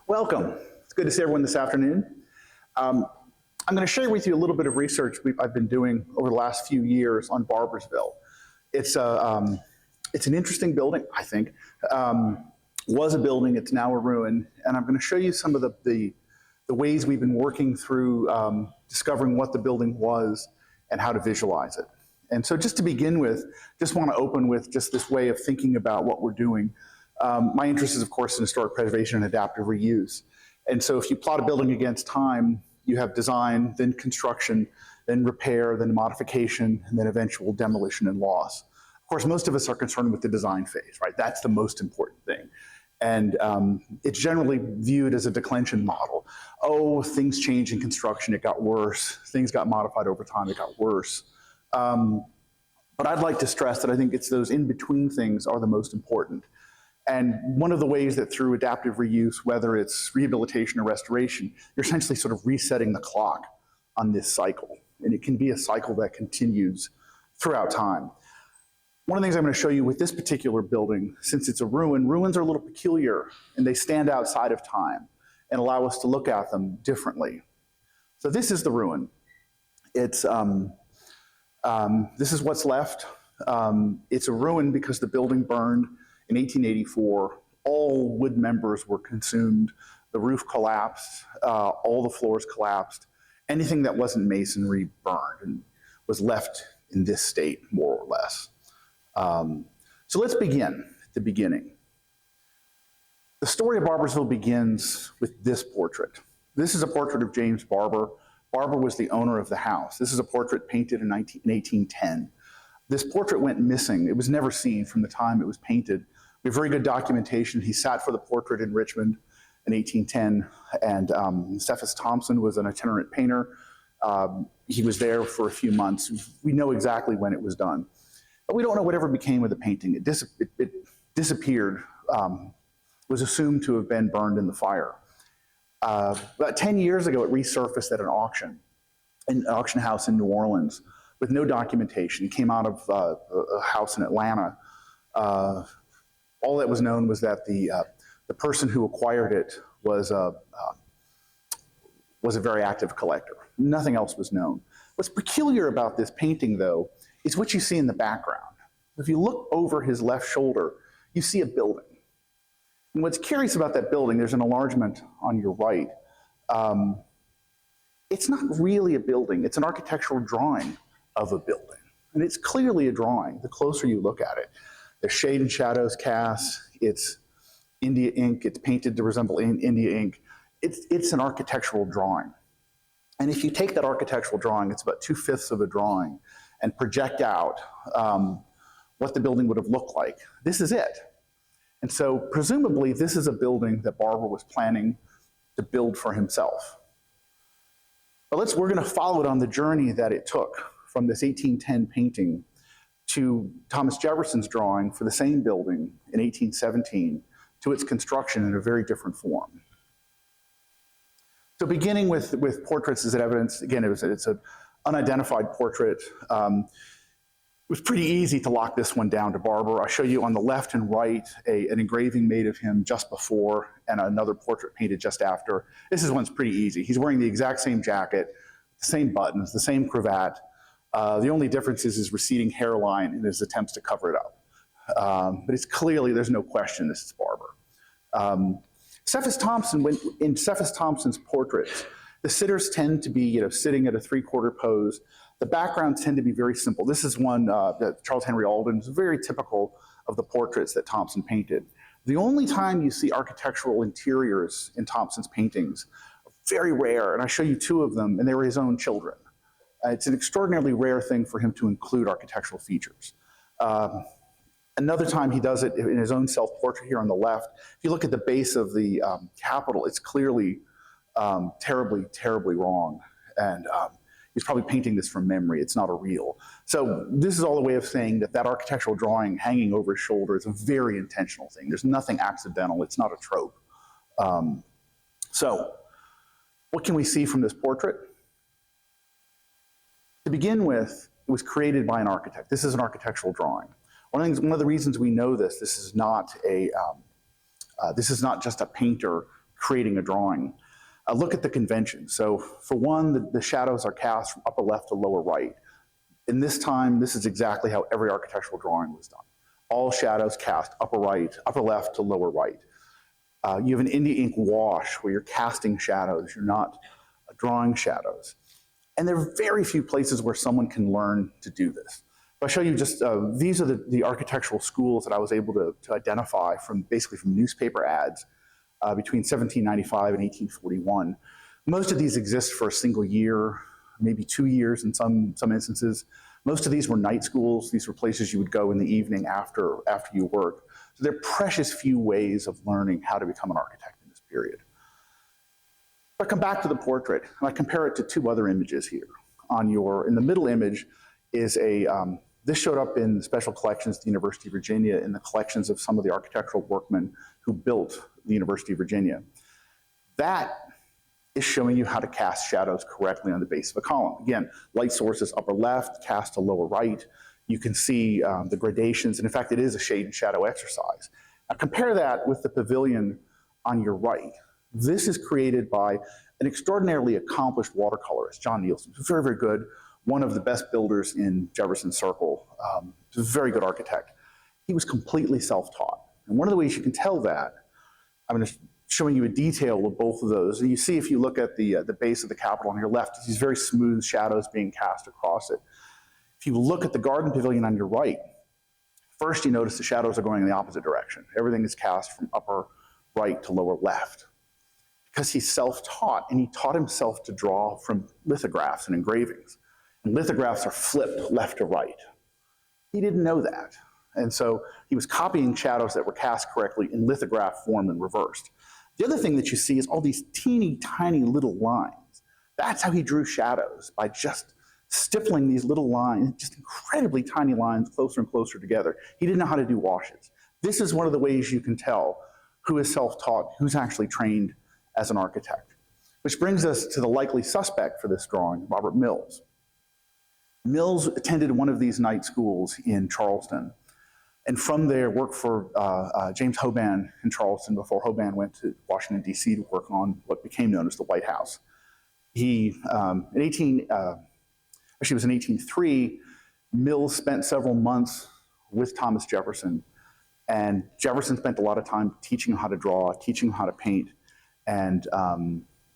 Welcome. It's good to see everyone this afternoon. I'm going to share with you a little bit of research I've been doing over the last few years on Barboursville. It's an interesting building, I think. Was a building, it's now a ruin, and I'm going to show you some of the ways we've been working through discovering what the building was and how to visualize it. And so just to begin with, just want to open with just this way of thinking about what we're doing. My interest is, of course, in historic preservation and adaptive reuse. And so if you plot a building against time, you have design, then construction, then repair, then modification, and then eventual demolition and loss. Of course, most of us are concerned with the design phase, right? That's the most important thing. And it's generally viewed as a declension model. Oh, things changed in construction, it got worse. Things got modified over time, it got worse. But I'd like to stress that I think it's those in-between things are the most important. And one of the ways that through adaptive reuse, whether it's rehabilitation or restoration, you're essentially sort of resetting the clock on this cycle. And it can be a cycle that continues throughout time. One of the things I'm going to show you with this particular building, since it's a ruin, ruins are a little peculiar and they stand outside of time and allow us to look at them differently. So this is the ruin. It's, this is what's left. It's a ruin because the building burned in 1884. All wood members were consumed. The roof collapsed. All the floors collapsed. Anything that wasn't masonry burned and was left in this state, more or less. So let's begin at the beginning. The story of Barboursville begins with this portrait. This is a portrait of James Barbour. Barbour was the owner of the house. This is a portrait painted in 1810. This portrait went missing. It was never seen from the time it was painted. We have very good documentation. He sat for the portrait in Richmond in 1810, and Cephas Thompson was an itinerant painter. He was there for a few months. We know exactly when it was done. But we don't know whatever became of the painting. It disappeared, was assumed to have been burned in the fire. About 10 years ago, it resurfaced at an auction house in New Orleans with no documentation. It came out of a house in Atlanta. All that was known was that the person who acquired it was a very active collector. Nothing else was known. What's peculiar about this painting, though, is what you see in the background. If you look over his left shoulder, you see a building. And what's curious about that building, there's an enlargement on your right. It's not really a building. It's an architectural drawing of a building. And it's clearly a drawing, the closer you look at it. There's shade and shadows cast. It's India ink. It's painted to resemble India ink. It's an architectural drawing. And if you take that architectural drawing, it's about 2/5 of a drawing, and project out what the building would have looked like, this is it. And so presumably this is a building that Barbour was planning to build for himself. But we're going to follow it on the journey that it took from this 1810 painting to Thomas Jefferson's drawing for the same building in 1817 to its construction in a very different form. So beginning with portraits as evidence, again, it's an unidentified portrait. It was pretty easy to lock this one down to Barbour. I show you on the left and right an engraving made of him just before and another portrait painted just after. This one's pretty easy. He's wearing the exact same jacket, the same buttons, the same cravat. The only difference is his receding hairline and his attempts to cover it up. But it's clearly, there's no question this is Barbour. Cephas Thompson, in Cephas Thompson's portraits, the sitters tend to be sitting at a 3/4 pose. The backgrounds tend to be very simple. This is one that Charles Henry Alden is very typical of the portraits that Thompson painted. The only time you see architectural interiors in Thompson's paintings are very rare, and I show you 2 of them, and they were his own children. It's an extraordinarily rare thing for him to include architectural features. Another time he does it in his own self-portrait here on the left. If you look at the base of the Capitol, it's clearly terribly, terribly wrong. And he's probably painting this from memory. It's not a real. So this is all a way of saying that that architectural drawing hanging over his shoulder is a very intentional thing. There's nothing accidental. It's not a trope. So what can we see from this portrait? To begin with, it was created by an architect. This is an architectural drawing. One of the reasons we know this is not just a painter creating a drawing. Look at the convention. So for one, the shadows are cast from upper left to lower right. In this time, this is exactly how every architectural drawing was done. All shadows cast upper right, upper left to lower right. You have an India ink wash where you're casting shadows, you're not drawing shadows. And there are very few places where someone can learn to do this. I'll show you just, these are the architectural schools that I was able to identify basically from newspaper ads between 1795 and 1841. Most of these exist for a single year, maybe 2 years in some instances. Most of these were night schools. These were places you would go in the evening after you work. So they're precious few ways of learning how to become an architect in this period. If I come back to the portrait, and I compare it to two other images here. In the middle image is this showed up in special collections at the University of Virginia in the collections of some of the architectural workmen who built the University of Virginia. That is showing you how to cast shadows correctly on the base of a column. Again, light sources upper left, cast to lower right. You can see the gradations, and in fact, it is a shade and shadow exercise. Now compare that with the pavilion on your right. This is created by an extraordinarily accomplished watercolorist, John Nielsen, who's very, very good, one of the best builders in Jefferson Circle. He's a very good architect. He was completely self-taught. And one of the ways you can tell that, I'm just showing you a detail of both of those. And you see if you look at the base of the Capitol on your left, these very smooth shadows being cast across it. If you look at the garden pavilion on your right, first you notice the shadows are going in the opposite direction. Everything is cast from upper right to lower left. Because he's self-taught, and he taught himself to draw from lithographs and engravings. And lithographs are flipped left to right. He didn't know that. And so he was copying shadows that were cast correctly in lithograph form and reversed. The other thing that you see is all these teeny tiny little lines. That's how he drew shadows, by just stippling these little lines, just incredibly tiny lines closer and closer together. He didn't know how to do washes. This is one of the ways you can tell who is self-taught, who's actually trained as an architect. Which brings us to the likely suspect for this drawing, Robert Mills. Mills attended one of these night schools in Charleston, and from there worked for James Hoban in Charleston before Hoban went to Washington, D.C. to work on what became known as the White House. He, it was in 1803, Mills spent several months with Thomas Jefferson, and Jefferson spent a lot of time teaching him how to draw, teaching him how to paint, and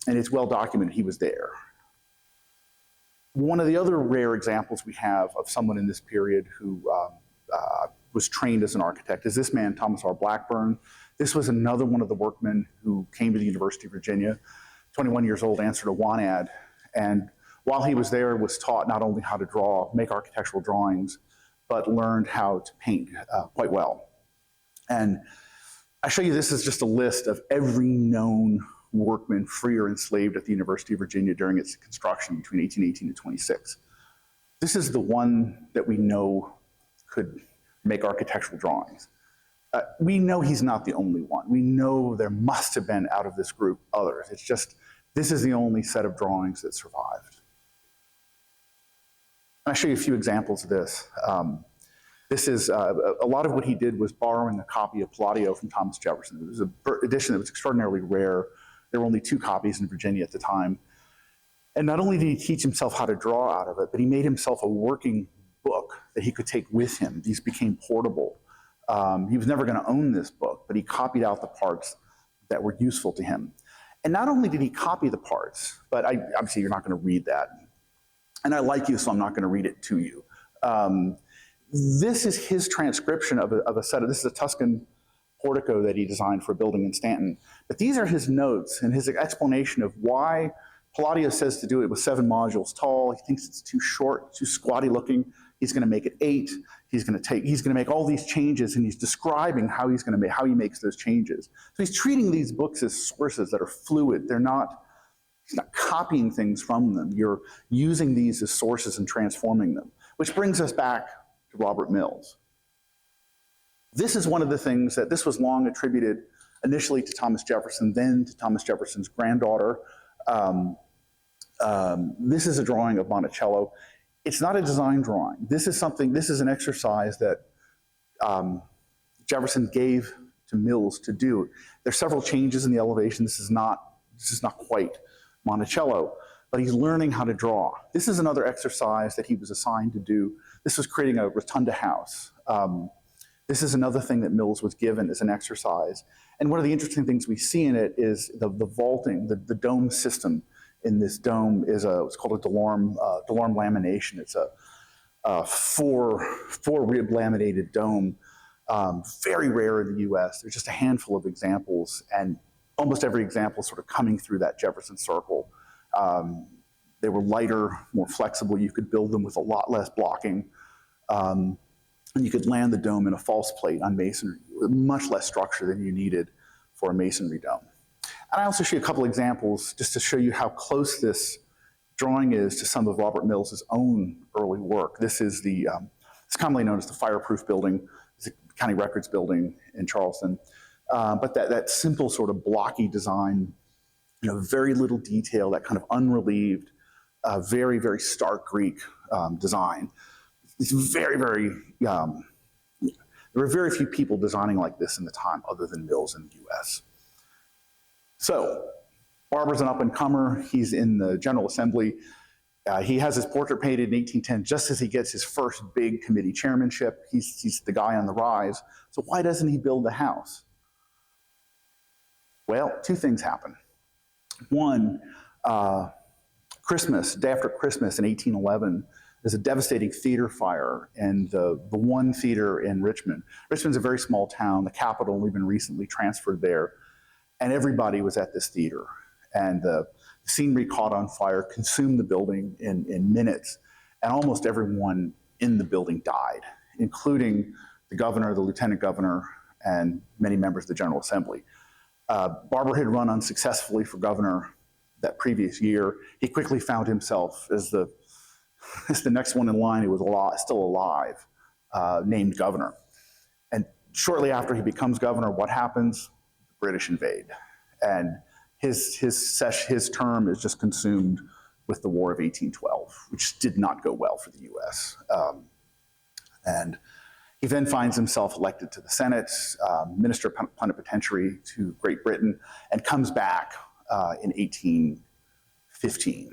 it's well documented he was there. One of the other rare examples we have of someone in this period who was trained as an architect is this man, Thomas R. Blackburn. This was another one of the workmen who came to the University of Virginia, 21 years old, answered a want ad, and while he was there was taught not only how to draw, make architectural drawings, but learned how to paint quite well. And I show you this is just a list of every known workman, free or enslaved, at the University of Virginia during its construction between 1818 and 26. This is the one that we know could make architectural drawings. We know he's not the only one. We know there must have been, out of this group, others. It's just, this is the only set of drawings that survived. And I'll show you a few examples of this. This is, a lot of what he did was borrowing a copy of Palladio from Thomas Jefferson. It was an edition that was extraordinarily rare. There were only 2 copies in Virginia at the time. And not only did he teach himself how to draw out of it, but he made himself a working book that he could take with him. These became portable. He was never going to own this book, but he copied out the parts that were useful to him. And not only did he copy the parts, but obviously you're not going to read that. And I like you, so I'm not going to read it to you. This is his transcription of a set of, this is a Tuscan portico that he designed for a building in Stanton. But these are his notes and his explanation of why Palladio says to do it with 7 modules tall. He thinks it's too short, too squatty looking. He's going to make it 8. He's going to make all these changes, and he's describing how he makes those changes. So he's treating these books as sources that are fluid. He's not copying things from them. You're using these as sources and transforming them, which brings us back to Robert Mills. This is one of the things that this was long attributed initially to Thomas Jefferson, then to Thomas Jefferson's granddaughter. This is a drawing of Monticello. It's not a design drawing. This is an exercise that Jefferson gave to Mills to do. There's several changes in the elevation. This is not quite Monticello, but he's learning how to draw. This is another exercise that he was assigned to do. This was creating a rotunda house. This is another thing that Mills was given as an exercise. And one of the interesting things we see in it is the vaulting, the dome system in this dome is what's called a Delorme lamination. It's a four rib laminated dome, very rare in the US. There's just a handful of examples, and almost every example sort of coming through that Jefferson circle. They were lighter, more flexible. You could build them with a lot less blocking. And you could land the dome in a false plate on masonry, with much less structure than you needed for a masonry dome. And I also show you a couple examples just to show you how close this drawing is to some of Robert Mills's own early work. This is it's commonly known as the Fireproof Building. It's a county records building in Charleston. But that simple sort of blocky design, very little detail, that kind of unrelieved, very, very stark Greek design. It's very, very, there were very few people designing like this in the time other than Mills in the US. So, Barbour's an up-and-comer. He's in the General Assembly. He has his portrait painted in 1810, just as he gets his first big committee chairmanship. He's the guy on the rise. So why doesn't he build the house? Well, two things happen. One, day after Christmas in 1811, there's a devastating theater fire in the one theater in Richmond. Richmond's a very small town. The capital only been recently transferred there. And everybody was at this theater. And the scenery caught on fire, consumed the building in minutes. And almost everyone in the building died, including the governor, the lieutenant governor, and many members of the General Assembly. Barbour had run unsuccessfully for governor that previous year. He quickly found himself as the next one in line who was still alive, named governor. And shortly after he becomes governor, what happens? The British invade. And his term is just consumed with the War of 1812, which did not go well for the US. And he then finds himself elected to the Senate, minister plenipotentiary to Great Britain, and comes back in 1815.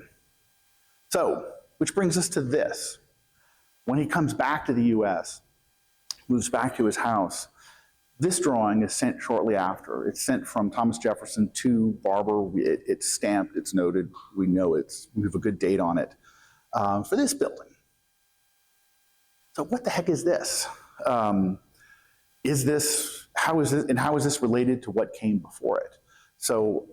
So, which brings us to this. When he comes back to the US, moves back to his house, this drawing is sent shortly after. It's sent from Thomas Jefferson to Barbour. It's stamped, it's noted, we have a good date on it, for this building. So what the heck is this? How is this related to what came before it? So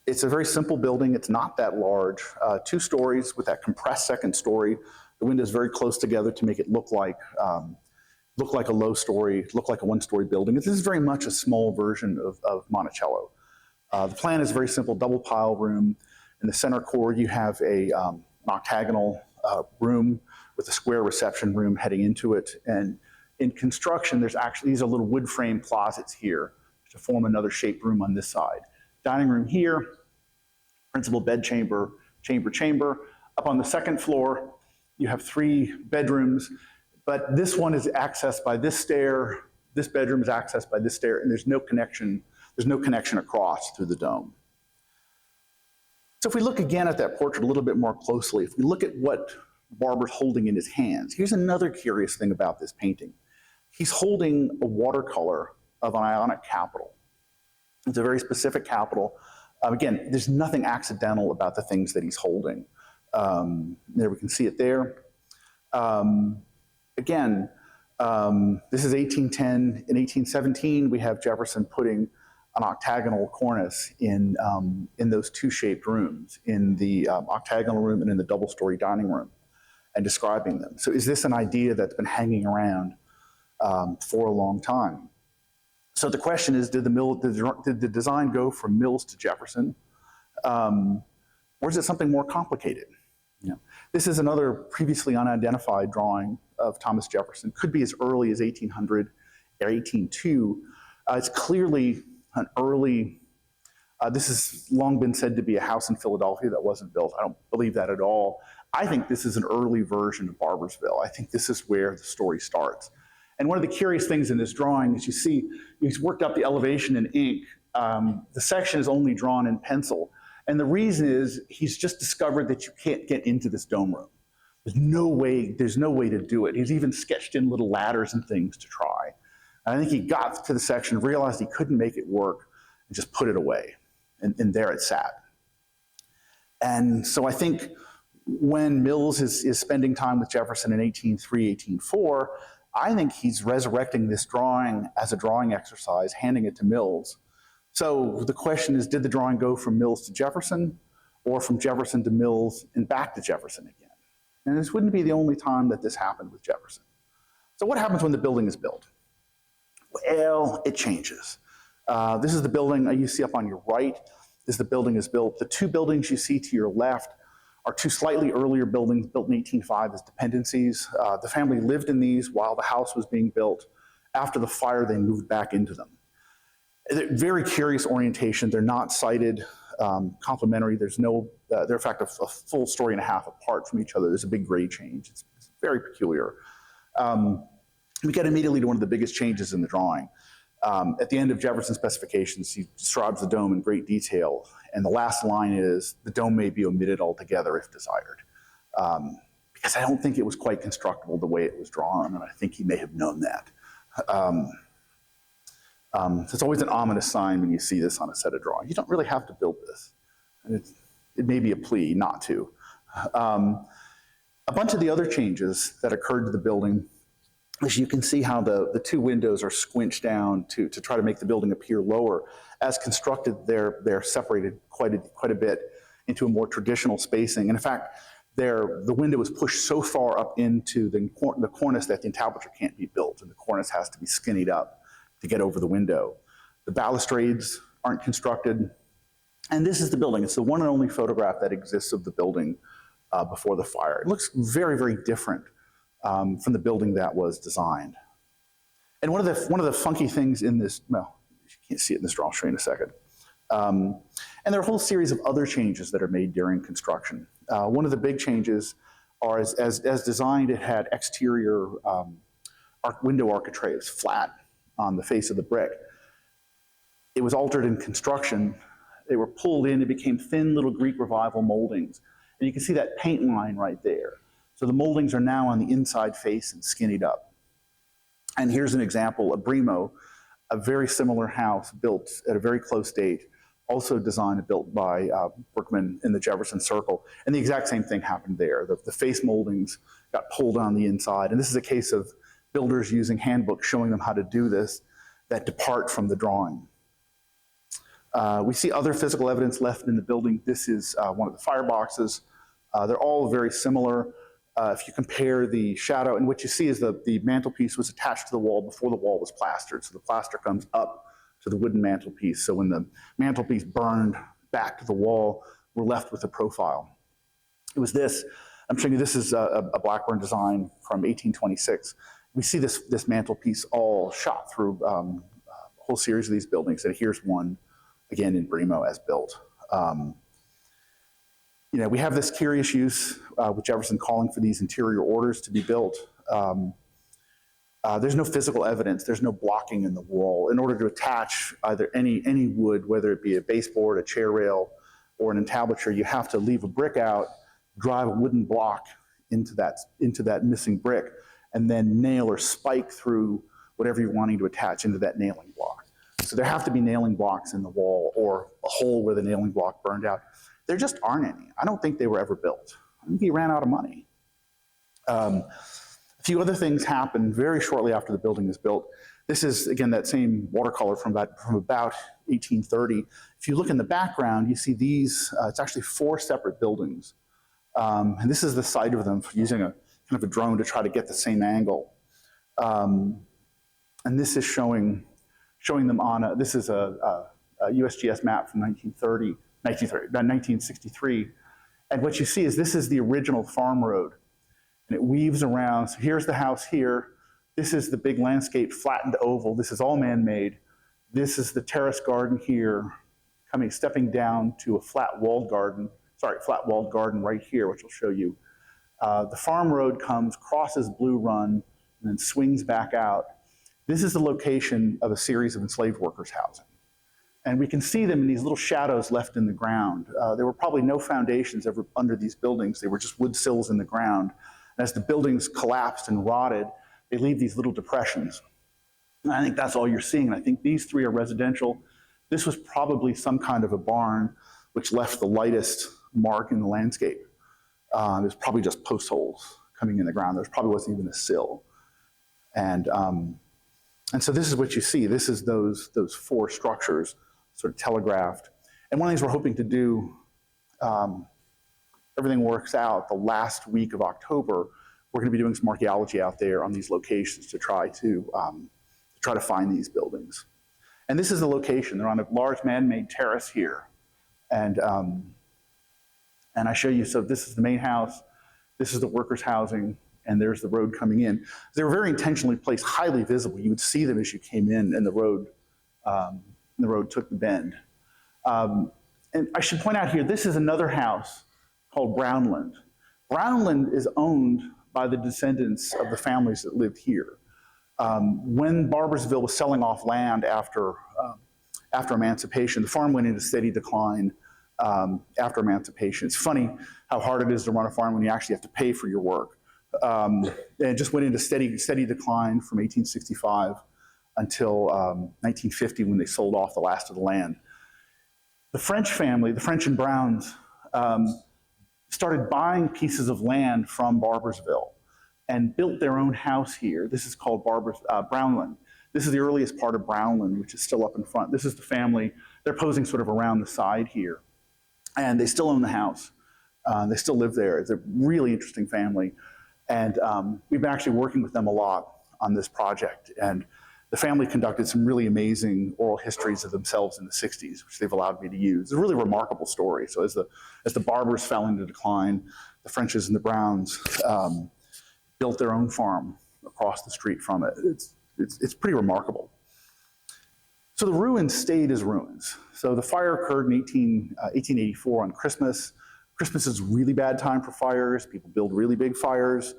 it's a very simple building. It's not that large. 2 stories with that compressed second story. The windows very close together to make it look like a low story, look like a 1-story building. This is very much a small version of Monticello. The plan is very simple, double pile room. In the center core, you have an octagonal room with a square reception room heading into it. And in construction, these are little wood frame closets here to form another shaped room on this side. Dining room here, principal bed chamber. Up on the second floor, you have 3 bedrooms, but this one is accessed by this stair, this bedroom is accessed by this stair, and there's no connection across through the dome. So if we look again at that portrait a little bit more closely, if we look at what Barbour's holding in his hands, here's another curious thing about this painting. He's holding a watercolor of an Ionic capital. It's a very specific capital. Again, there's nothing accidental about the things that he's holding. There we can see it there. Again, this is 1810. In 1817, we have Jefferson putting an octagonal cornice in those 2 shaped rooms, in the octagonal room and in the double-story dining room, and describing them. So is this an idea that's been hanging around for a long time? So the question is, did the design go from Mills to Jefferson? Or is it something more complicated? This is another previously unidentified drawing of Thomas Jefferson. Could be as early as 1800 or 1802. It's clearly an early, this has long been said to be a house in Philadelphia that wasn't built. I don't believe that at all. I think this is an early version of Barboursville. I think this is where the story starts. And one of the curious things in this drawing is you see he's worked up the elevation in ink. The section is only drawn in pencil. And the reason is he's just discovered that you can't get into this dome room. There's no way to do it. He's even sketched in little ladders and things to try. And I think he got to the section, realized he couldn't make it work, and just put it away. And there it sat. And so I think when Mills is spending time with Jefferson in 1803, 1804, I think he's resurrecting this drawing as a drawing exercise, handing it to Mills. So the question is, did the drawing go from Mills to Jefferson, or from Jefferson to Mills and back to Jefferson again? And this wouldn't be the only time that this happened with Jefferson. So what happens when the building is built? Well, it changes. This is the building you see up on your right. This is the building is built. The two buildings you see to your left are two slightly earlier buildings built in 1805 as dependencies. The family lived in these while the house was being built. After the fire, they moved back into them. They're very curious orientation. They're not sited, complementary. There's no, they're in fact a full story and a half apart from each other. There's a big grade change. It's very peculiar. We get immediately to one of the biggest changes in the drawing. At the end of Jefferson's specifications, he describes the dome in great detail. And the last line is, the dome may be omitted altogether if desired. Because I don't think it was quite constructible the way it was drawn, and I think he may have known that. So it's always an ominous sign when you see this on a set of drawings. You don't really have to build this. And it may be a plea not to. A bunch of the other changes that occurred to the building, as you can see how the two windows are squinched down to try to make the building appear lower. As constructed, they're separated quite a bit into a more traditional spacing. And in fact, the window is pushed so far up into the cornice that the entablature can't be built, and the cornice has to be skinnied up to get over the window. The balustrades aren't constructed. And this is the building. It's the one and only photograph that exists of the building before the fire. It looks very, very different from the building that was designed. And one of the funky things in this, well, you can't see it in this drawing, I'll show you in a second. And there are a whole series of other changes that are made during construction. One of the big changes are, as designed, it had exterior window architraves flat on the face of the brick. It was altered in construction. They were pulled in, it became thin little Greek Revival moldings. And you can see that paint line right there. So the moldings are now on the inside face and skinnied up. And here's an example, a Bremo, a very similar house built at a very close date, also designed and built by workmen in the Jefferson Circle. And the exact same thing happened there. The face moldings got pulled on the inside. And this is a case of builders using handbooks showing them how to do this that depart from the drawing. We see other physical evidence left in the building. This is one of the fireboxes. They're all very similar. If you compare the shadow, and what you see is the mantelpiece was attached to the wall before the wall was plastered. So the plaster comes up to the wooden mantelpiece. So when the mantelpiece burned back to the wall, we're left with a profile. It was this. I'm showing you, this is a Blackburn design from 1826. We see this mantelpiece all shot through a whole series of these buildings. And here's one, again, in Bremo as built. You know, we have this curious use with Jefferson calling for these interior orders to be built. There's no physical evidence. There's no blocking in the wall. In order to attach either any wood, whether it be a baseboard, a chair rail, or an entablature, you have to leave a brick out, drive a wooden block into that missing brick, and then nail or spike through whatever you're wanting to attach into that nailing block. So there have to be nailing blocks in the wall or a hole where the nailing block burned out. There just aren't any. I don't think they were ever built. I think he ran out of money. A few other things happened very shortly after the building was built. This is, again, that same watercolor from about 1830. If you look in the background, you see these, it's actually 4 separate buildings. And this is the site of them, using a kind of a drone to try to get the same angle. And this is showing them on this is a USGS map from 1963. And what you see is this is the original farm road. And it weaves around. So here's the house here. This is the big landscape flattened oval. This is all man-made. This is the terrace garden here, stepping down to a flat walled garden right here, which I'll show you. The farm road crosses Blue Run, and then swings back out. This is the location of a series of enslaved workers' housing. And we can see them in these little shadows left in the ground. There were probably no foundations ever under these buildings. They were just wood sills in the ground. And as the buildings collapsed and rotted, they leave these little depressions. And I think that's all you're seeing. And I think these three are residential. This was probably some kind of a barn, which left the lightest mark in the landscape. It was probably just post holes coming in the ground. There probably wasn't even a sill. And so this is what you see. This is those four structures sort of telegraphed. And one of the things we're hoping to do, everything works out, the last week of October, we're going to be doing some archaeology out there on these locations to try to find these buildings. And this is the location. They're on a large man-made terrace here. And I show you, so this is the main house, this is the workers' housing, and there's the road coming in. They were very intentionally placed, highly visible. You would see them as you came in, and the road took the bend. And I should point out here, this is another house called Brownland. Brownland is owned by the descendants of the families that lived here. When Barboursville was selling off land after emancipation, the farm went into steady decline after emancipation. It's funny how hard it is to run a farm when you actually have to pay for your work. And it just went into steady decline from 1865 until 1950 when they sold off the last of the land. The French family, the French and Browns, started buying pieces of land from Barboursville and built their own house here. This is called Brownland. This is the earliest part of Brownland, which is still up in front. This is the family. They're posing sort of around the side here. And they still own the house. They still live there. It's a really interesting family. And we've been actually working with them a lot on this project. And the family conducted some really amazing oral histories of themselves in the 60s, which they've allowed me to use. It's a really remarkable story. So as the Barbers fell into decline, the Frenches and the Browns built their own farm across the street from it. It's pretty remarkable. So the ruins stayed as ruins. So the fire occurred in 1884 on Christmas. Christmas is a really bad time for fires. People build really big fires.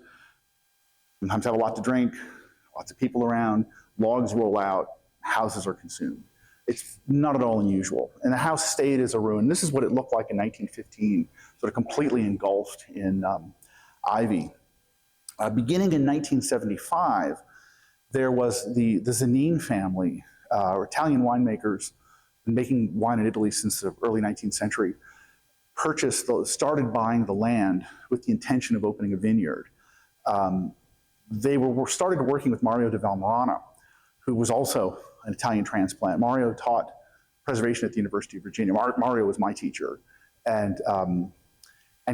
Sometimes have a lot to drink, lots of people around. Logs roll out, houses are consumed. It's not at all unusual. And the house stayed as a ruin. This is what it looked like in 1915, sort of completely engulfed in ivy. Beginning in 1975, there was the Zanin family, Italian winemakers, been making wine in Italy since the early 19th century, started buying the land with the intention of opening a vineyard. They started working with Mario de Valmarana, who was also an Italian transplant. Mario taught preservation at the University of Virginia. Mario was my teacher, and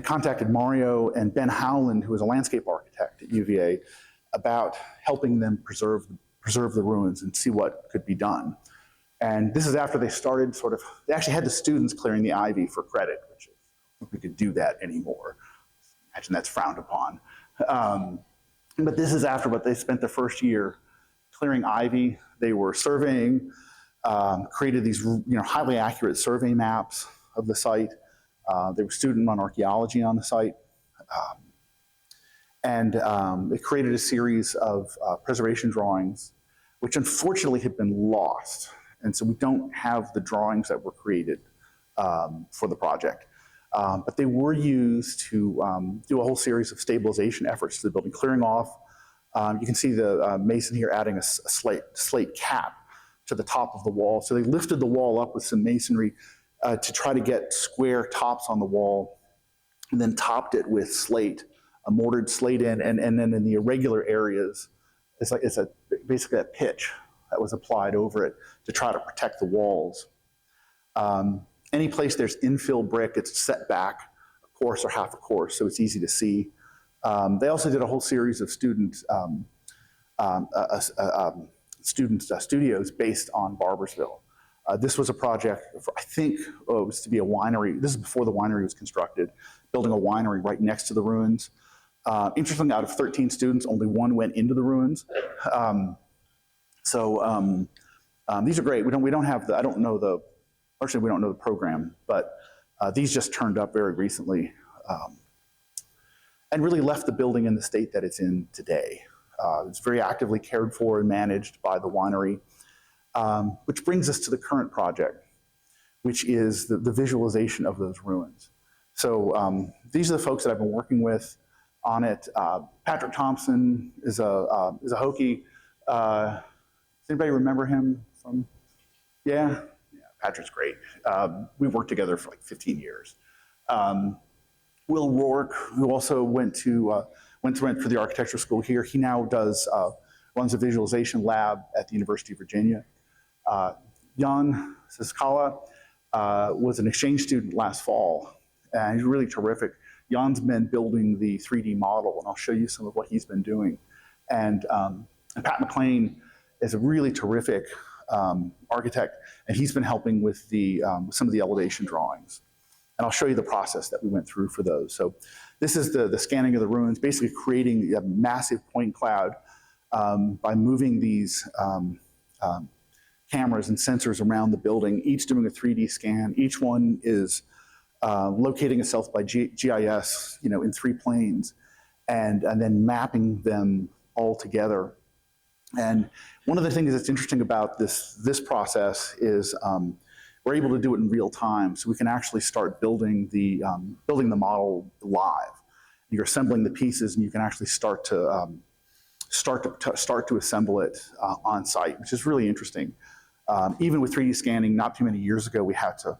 contacted Mario and Ben Howland, who was a landscape architect at UVA, about helping them preserve the ruins and see what could be done. And this is after they started they actually had the students clearing the ivy for credit, which I don't think we could do that anymore. Imagine that's frowned upon. But this is after what they spent the first year clearing ivy. They were surveying, created these highly accurate survey maps of the site. They were student-run archaeology on the site. And they created a series of preservation drawings, which unfortunately had been lost. And so we don't have the drawings that were created for the project. But they were used to do a whole series of stabilization efforts to the building, clearing off. You can see the mason here adding a slate cap to the top of the wall. So they lifted the wall up with some masonry to try to get square tops on the wall, and then topped it with slate, a mortared slate and then in the irregular areas, it's basically a pitch that was applied over it to try to protect the walls. Any place there's infill brick, it's set back a course or half a course, so it's easy to see. They also did a whole series of student studios based on Barboursville. This was a project, I think it was to be a winery. This is before the winery was constructed, building a winery right next to the ruins. Interestingly, out of 13 students, only one went into the ruins. These are great. We don't have I don't know the program, but these just turned up very recently and really left the building in the state that it's in today. It's very actively cared for and managed by the winery, which brings us to the current project, which is the visualization of those ruins. So these are the folks that I've been working with on it. Patrick Thompson is a Hokie. Does anybody remember him from? Yeah, Patrick's great. We worked together for like 15 years. Will Rourke, who also went for the architecture school here, he now runs a visualization lab at the University of Virginia. Jan Siskala was an exchange student last fall, and he's really terrific. Jan's been building the 3D model, and I'll show you some of what he's been doing. And Pat McLean is a really terrific architect, and he's been helping with some of the elevation drawings. And I'll show you the process that we went through for those. So this is the scanning of the ruins, basically creating a massive point cloud by moving these cameras and sensors around the building, each doing a 3D scan. Each one is locating itself by GIS, in 3 planes, and then mapping them all together. And one of the things that's interesting about this process is we're able to do it in real time, so we can actually start building the model live. You're assembling the pieces, and you can actually start to assemble it on site, which is really interesting. Even with 3D scanning, not too many years ago, you had to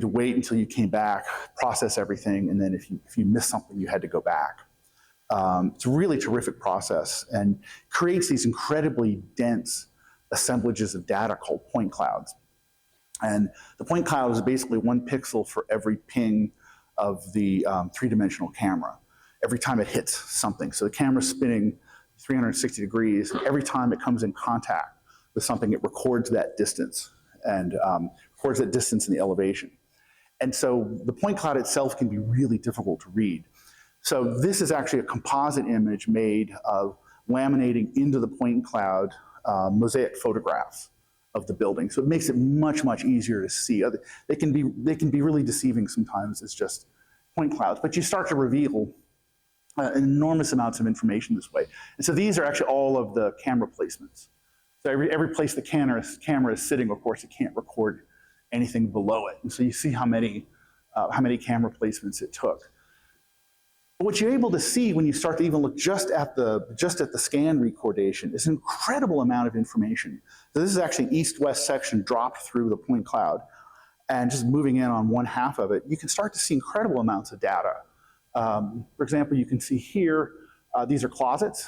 wait until you came back, process everything, and then if you missed something, you had to go back. It's a really terrific process and creates these incredibly dense assemblages of data called point clouds. And the point cloud is basically 1 pixel for every ping of the 3-dimensional camera, every time it hits something. So the camera's spinning 360 degrees, and every time it comes in contact with something, it records that distance and records that distance in the elevation. And so the point cloud itself can be really difficult to read. So this is actually a composite image made of laminating into the point cloud mosaic photographs of the building. So it makes it much, much easier to see. They can be really deceiving sometimes as just point clouds, but you start to reveal enormous amounts of information this way. And so these are actually all of the camera placements. So every place the camera is sitting, of course, it can't record anything below it. And so you see how many camera placements it took. But what you're able to see when you start to even look just at the scan recordation is an incredible amount of information. So this is actually east-west section dropped through the point cloud, and just moving in on 1/2 of it, you can start to see incredible amounts of data. For example, you can see here, these are closets.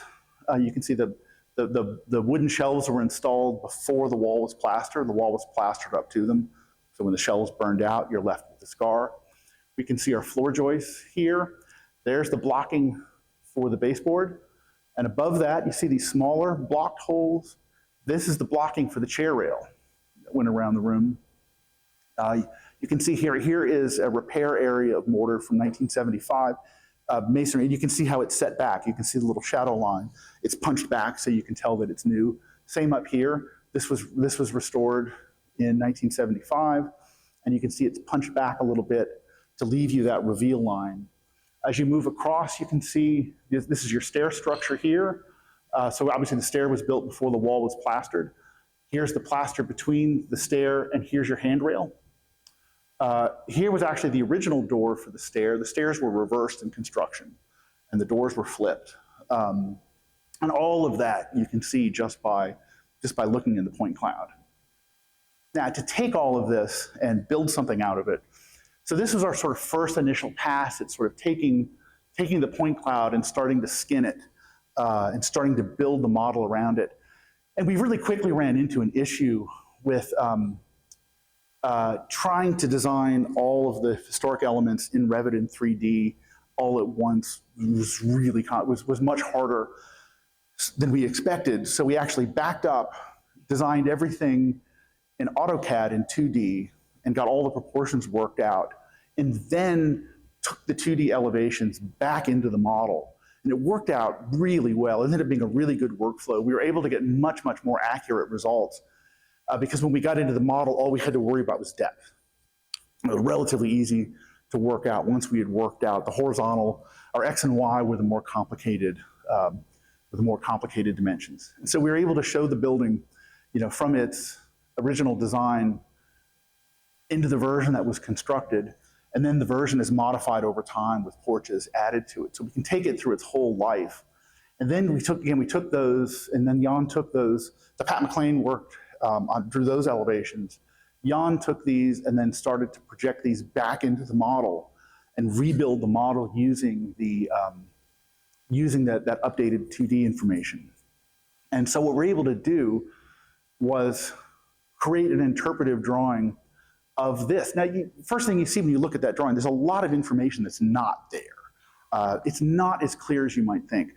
You can see the wooden shelves were installed before the wall was plastered. The wall was plastered up to them. So when the shelves burned out, you're left with the scar. We can see our floor joists here. There's the blocking for the baseboard. And above that, you see these smaller blocked holes. This is the blocking for the chair rail that went around the room. You can see here is a repair area of mortar from 1975. Masonry, you can see how it's set back. You can see the little shadow line. It's punched back so you can tell that it's new. Same up here. This was restored in 1975, and you can see it's punched back a little bit to leave you that reveal line. As you move across, you can see this is your stair structure here. So obviously the stair was built before the wall was plastered. Here's the plaster between the stair, and here's your handrail. Here was actually the original door for the stair. The stairs were reversed in construction, and the doors were flipped. And all of that you can see just by looking in the point cloud. Now, to take all of this and build something out of it, so this was our sort of first initial pass at sort of taking the point cloud and starting to skin it and starting to build the model around it. And we really quickly ran into an issue with trying to design all of the historic elements in Revit in 3D all at once was much harder than we expected. So we actually backed up, designed everything in AutoCAD in 2D, and got all the proportions worked out, and then took the 2D elevations back into the model. And it worked out really well. It ended up being a really good workflow. We were able to get much, much more accurate results because when we got into the model, all we had to worry about was depth. It was relatively easy to work out once we had worked out the horizontal. Our X and Y were the more complicated with more complicated dimensions. And so we were able to show the building, from its original design into the version that was constructed, and then the version is modified over time with porches added to it. So we can take it through its whole life. And then we took those, and then Jan took those. So Pat McLean worked drew those elevations. Jan took these and then started to project these back into the model and rebuild the model using that updated 2D information. And so what we're able to do was create an interpretive drawing of this. Now, first thing you see when you look at that drawing, there's a lot of information that's not there. It's not as clear as you might think.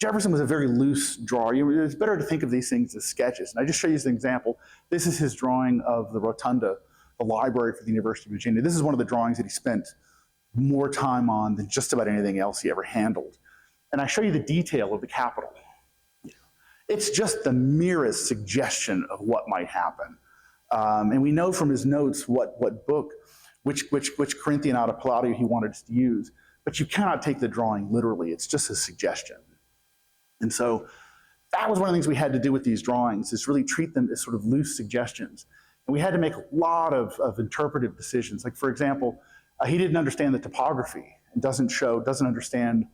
Jefferson was a very loose drawer. It's better to think of these things as sketches. And I just show you as an example. This is his drawing of the rotunda, the library for the University of Virginia. This is one of the drawings that he spent more time on than just about anything else he ever handled. And I show you the detail of the Capitol. It's just the merest suggestion of what might happen. And we know from his notes what book, which Corinthian out of Palladio he wanted us to use. But you cannot take the drawing literally. It's just a suggestion. And so that was one of the things we had to do with these drawings, is really treat them as sort of loose suggestions. And we had to make a lot of interpretive decisions. Like, for example, he didn't understand the topography and doesn't understand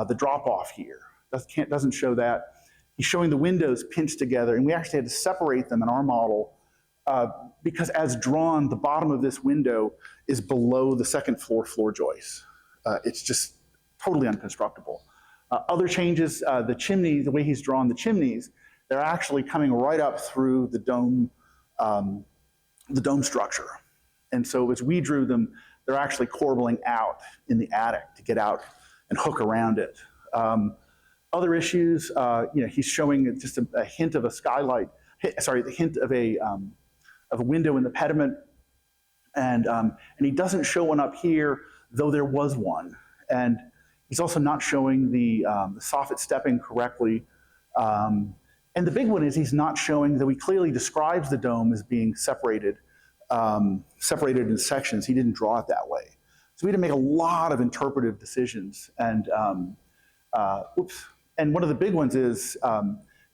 the drop-off here. Doesn't show that. He's showing the windows pinched together, and we actually had to separate them in our model because as drawn, the bottom of this window is below the second floor joist. It's just totally unconstructible. Other changes, the chimney, the way he's drawn the chimneys, they're actually coming right up through the dome structure. And so as we drew them, they're actually corbelling out in the attic to get out and hook around it. Other issues, he's showing just a hint of a skylight, the hint of a window in the pediment, and he doesn't show one up here, though there was one. And he's also not showing the soffit stepping correctly. And the big one is he's not showing, though he clearly describes the dome as being separated in sections. He didn't draw it that way. So we had to make a lot of interpretive decisions. And and one of the big ones is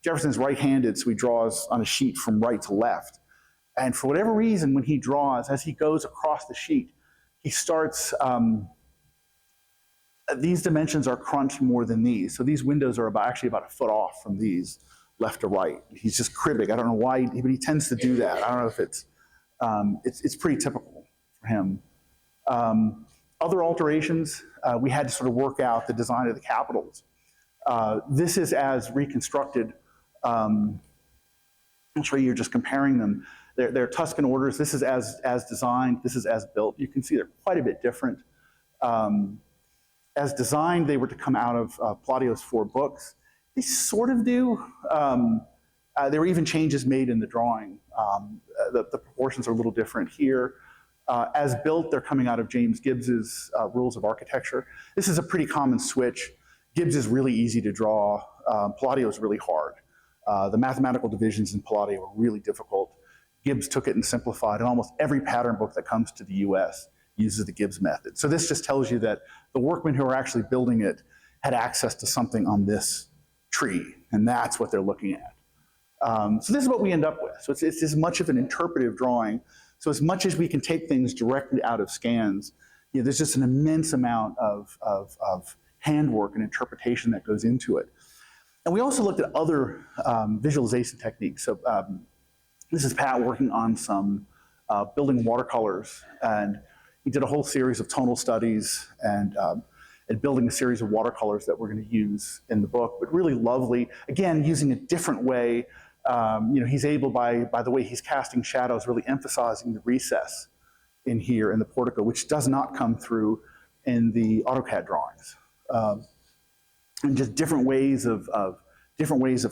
Jefferson's right-handed, so he draws on a sheet from right to left. And for whatever reason, when he draws, as he goes across the sheet, he starts, these dimensions are crunched more than these. So these windows are actually about a foot off from these, left to right. He's just cribbing. I don't know why, but he tends to do that. I don't know if it's pretty typical for him. Other alterations, we had to sort of work out the design of the capitals. This is as reconstructed. I'll show you, just comparing them. They're Tuscan orders. This is as designed. This is as built. You can see they're quite a bit different. As designed, they were to come out of Palladio's 4 books. They sort of do. There were even changes made in the drawing. The proportions are a little different here. As built, they're coming out of James Gibbs's Rules of Architecture. This is a pretty common switch. Gibbs is really easy to draw. Palladio is really hard. The mathematical divisions in Palladio are really difficult. Gibbs took it and simplified, and almost every pattern book that comes to the US uses the Gibbs method. So this just tells you that the workmen who are actually building it had access to something on this tree, and that's what they're looking at. So this is what we end up with. So it's as much of an interpretive drawing. So as much as we can take things directly out of scans, there's just an immense amount of handwork and interpretation that goes into it. And we also looked at other visualization techniques. So this is Pat working on some building watercolors, and he did a whole series of tonal studies and building a series of watercolors that we're going to use in the book, but really lovely. Again, using a different way. He's able, by the way he's casting shadows, really emphasizing the recess in here in the portico, which does not come through in the AutoCAD drawings. And just different ways of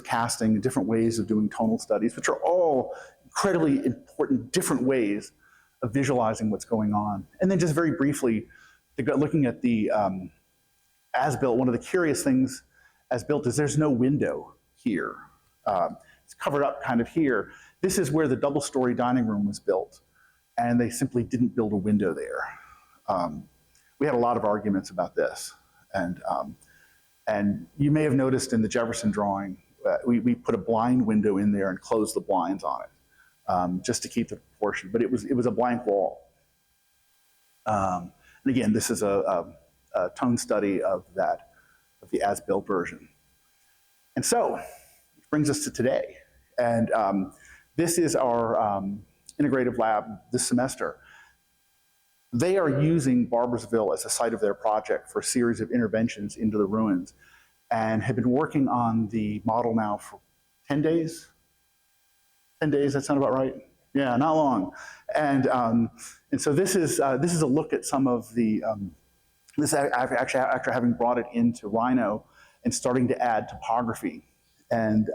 casting, and different ways of doing tonal studies, which are all incredibly important, different ways of visualizing what's going on. And then just very briefly, looking at the as-built, one of the curious things as-built is there's no window here. It's covered up kind of here. This is where the double-story dining room was built, and they simply didn't build a window there. We had a lot of arguments about this. And And you may have noticed in the Jefferson drawing, we put a blind window in there and closed the blinds on it, just to keep the proportion. But it was a blank wall. And again, this is a tone study of the as-built version. And so, it brings us to today. And this is our integrative lab this semester. They are using Barboursville as a site of their project for a series of interventions into the ruins, and have been working on the model now for 10 days? 10 days, that sound about right? Yeah, not long. And so this is a look at some of the, this actually after having brought it into Rhino and starting to add topography. And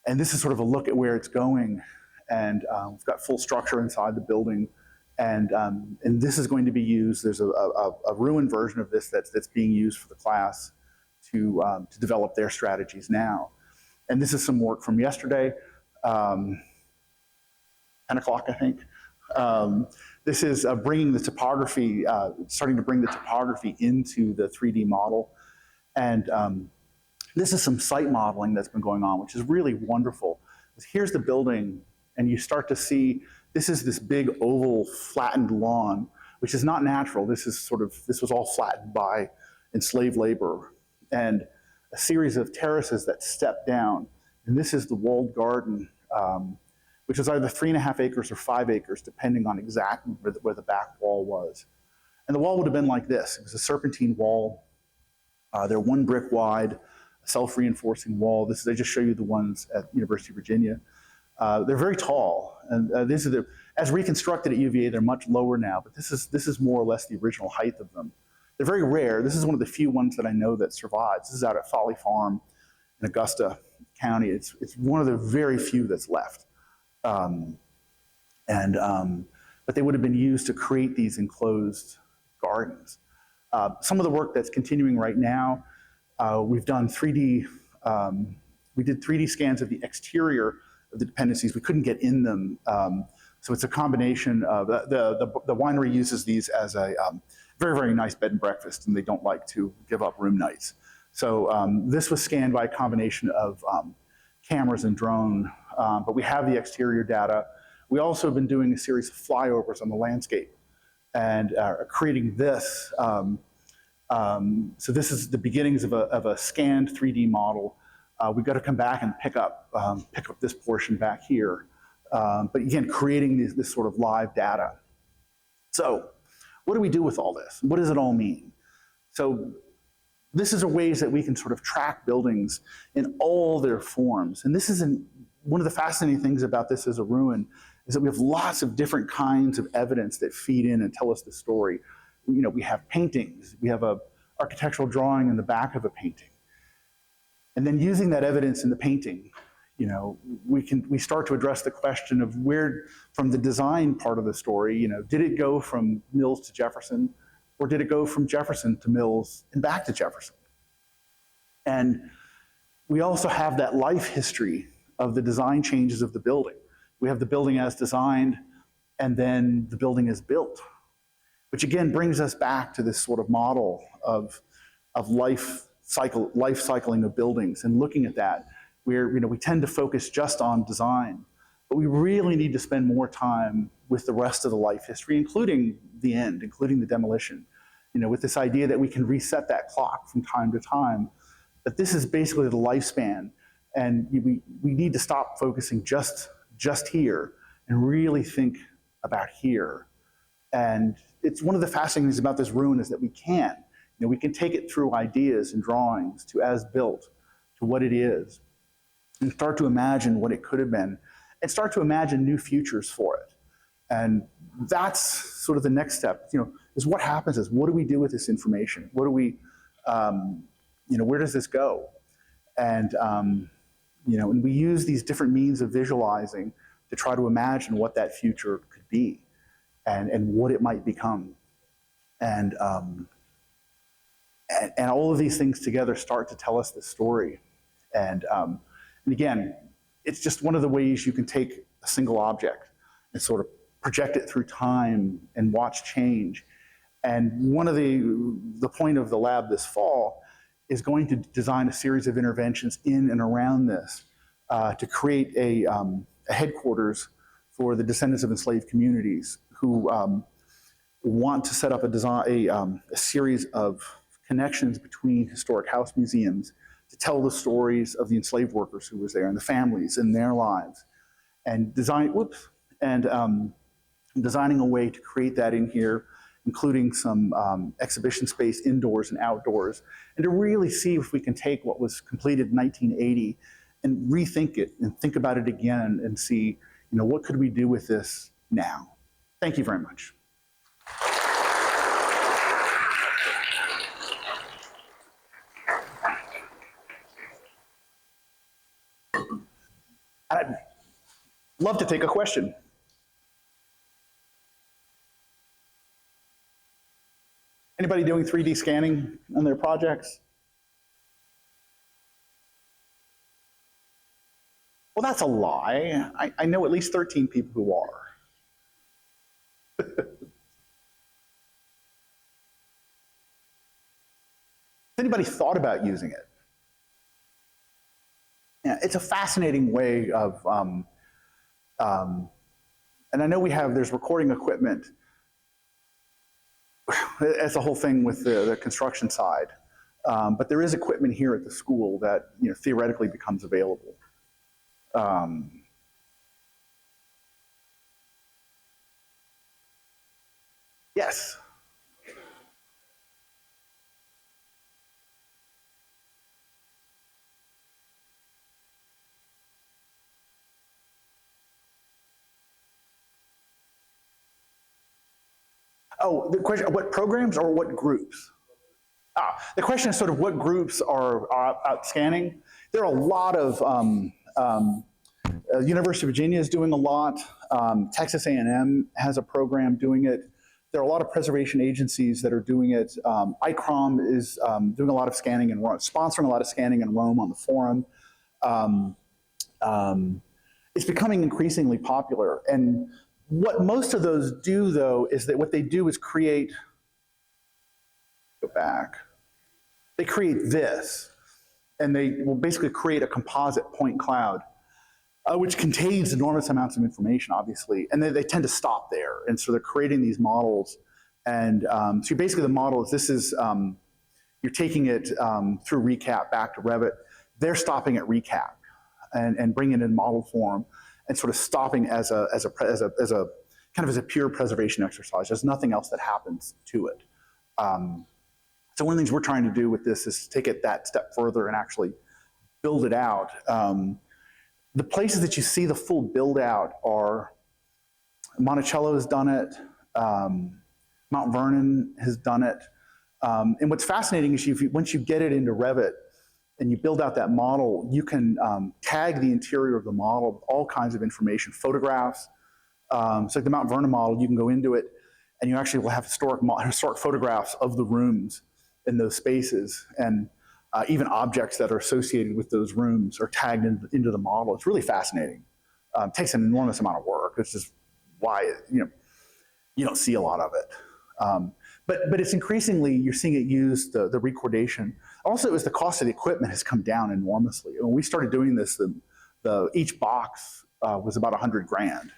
this is sort of a look at where it's going. And we've got full structure inside the building. And this is going to be used, there's a ruin version of this that's being used for the class to develop their strategies now. And this is some work from yesterday, 10 o'clock, I think. This is bringing the topography, starting to bring the topography into the 3D model. And this is some site modeling that's been going on, which is really wonderful. Here's the building, and you start to see this is this big oval flattened lawn, which is not natural. This was all flattened by enslaved labor, and a series of terraces that step down. And this is the walled garden, which is either 3.5 acres or 5 acres, depending on exactly where the back wall was. And the wall would have been like this. It was a serpentine wall. They're 1 brick wide, a self-reinforcing wall. They just show you the ones at University of Virginia. They're very tall, and these are as reconstructed at UVA, they're much lower now, but this is more or less the original height of them. They're very rare. This is one of the few ones that I know that survives. This is out at Folly Farm in Augusta County. It's one of the very few that's left. But they would have been used to create these enclosed gardens. Some of the work that's continuing right now, we've done 3D, we did 3D scans of the exterior of the dependencies. We couldn't get in them. So it's a combination of, the winery uses these as a very, very nice bed and breakfast, and they don't like to give up room nights. So this was scanned by a combination of cameras and drone, but we have the exterior data. We also have been doing a series of flyovers on the landscape and creating this. So this is the beginnings of a scanned 3D model. We've got to come back and pick up this portion back here. But again, creating this sort of live data. So what do we do with all this? What does it all mean? So this is a ways that we can sort of track buildings in all their forms. And this isn't, one of the fascinating things about this as a ruin is that we have lots of different kinds of evidence that feed in and tell us the story. You know, we have paintings, we have a architectural drawing in the back of a painting. And then using that evidence in the painting, you know, we start to address the question of where, from the design part of the story, you know, did it go from Mills to Jefferson, or did it go from Jefferson to Mills and back to Jefferson? And we also have that life history of the design changes of the building. We have the building as designed, and then the building is built, which again brings us back to this sort of model of life cycling of buildings, and looking at that, where, you know, we tend to focus just on design, but we really need to spend more time with the rest of the life history, including the end, including the demolition. You know, with this idea that we can reset that clock from time to time, but this is basically the lifespan, and we need to stop focusing just here and really think about here. And it's one of the fascinating things about this ruin is that we can. You know, we can take it through ideas and drawings to as built, to what it is, and start to imagine what it could have been, and start to imagine new futures for it. And that's sort of the next step, you know, is what happens is, what do we do with this information? What do we, you know, where does this go? And, you know, and we use these different means of visualizing to try to imagine what that future could be and what it might become. And all of these things together start to tell us this story. And again, it's just one of the ways you can take a single object and sort of project it through time and watch change. And one of the point of the lab this fall is going to design a series of interventions in and around this to create a headquarters for the descendants of enslaved communities who want to set up a series of connections between historic house museums to tell the stories of the enslaved workers who was there and the families and their lives, and designing a way to create that in here, including some exhibition space indoors and outdoors, and to really see if we can take what was completed in 1980 and rethink it and think about it again and see, what could we do with this now? Thank you very much. I'd love to take a question. Anybody doing 3D scanning on their projects? Well, that's a lie. I know at least 13 people who are. Has anybody thought about using it? Yeah, it's a fascinating way of, and I know there's recording equipment. That's the whole thing with the construction side. But there is equipment here at the school that theoretically becomes available. Yes. Oh, the question, what programs or what groups? The question is sort of what groups are out scanning. There are a lot of, University of Virginia is doing a lot. Texas A&M has a program doing it. There are a lot of preservation agencies that are doing it. ICROM is doing a lot of scanning and sponsoring a lot of scanning in Rome on the forum. It's becoming increasingly popular. And what most of those do, though, is that what they do is create, they create this, and they will basically create a composite point cloud, which contains enormous amounts of information, obviously, and they tend to stop there. And so they're creating these models, and so basically the model is you're taking it through recap back to Revit. They're stopping at recap and bringing it in model form, and sort of stopping as a pure preservation exercise. There's nothing else that happens to it. So one of the things we're trying to do with this is take it that step further and actually build it out. The places that you see the full build out are Monticello has done it, Mount Vernon has done it. And what's fascinating is once you get it into Revit, and you build out that model, you can tag the interior of the model with all kinds of information, photographs. So like the Mount Vernon model, you can go into it and you actually will have historic photographs of the rooms in those spaces, and even objects that are associated with those rooms are tagged into the model. It's really fascinating. It takes an enormous amount of work. It's just why you don't see a lot of it. But it's increasingly, you're seeing it use the recordation. Also, as the cost of the equipment has come down enormously. When we started doing this, each box was about $100,000.